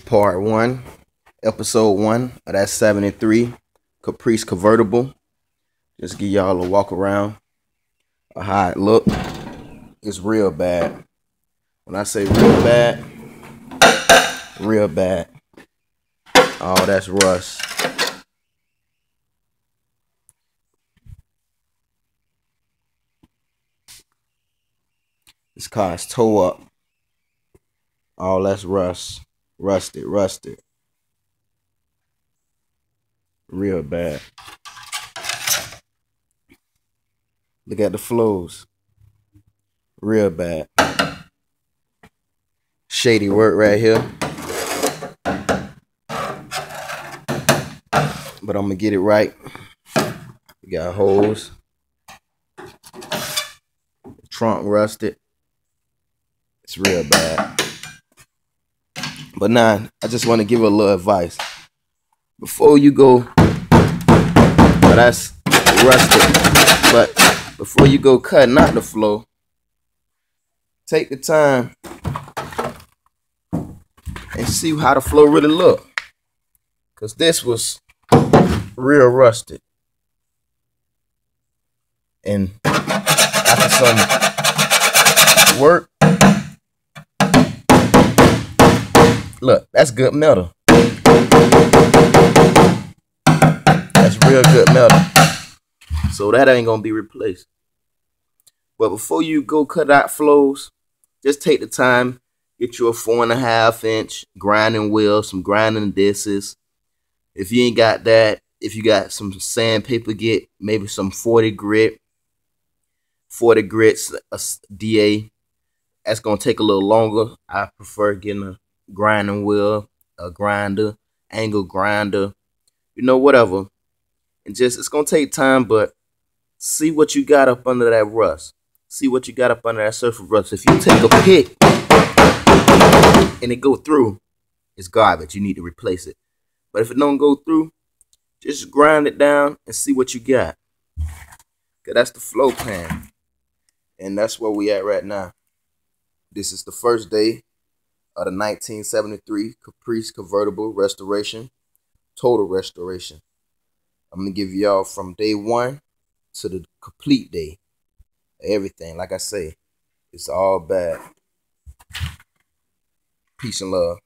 Part 1, Episode 1 of that 73 Caprice Convertible. Just give y'all a walk around of how it look. It's real bad. When I say real bad, real bad. Oh, that's rust. This car is toe up. Oh, that's rust. Rusted. Real bad. Look at the flows. Real bad. Shady work right here. But I'm gonna get it right. We got holes. Trunk rusted. It's real bad. But nah, I just want to give a little advice. Before you go, that's rusted. But before you go cutting out the flow, take the time and see how the flow really look. Cause this was real rusted. And after some work, look, that's good metal. That's real good metal. So that ain't gonna be replaced. But before you go cut out flows, just take the time, get you a 4.5 inch grinding wheel, some grinding discs. If you ain't got that, if you got some sandpaper, get maybe some 40 grits, a DA. That's gonna take a little longer. I prefer getting a grinding wheel, a grinder, angle grinder, whatever. And just, it's gonna take time, but see what you got up under that rust. See what you got up under that surface rust. If you take a pick and it go through, it's garbage. You need to replace it. But if it don't go through, just grind it down and see what you got. Cause that's the flow pan. And that's where we at right now. This is the first day of the 1973 Caprice Convertible restoration, total restoration. I'm gonna give y'all from day 1 to the complete day. Everything, like I say, it's all bad. Peace and love.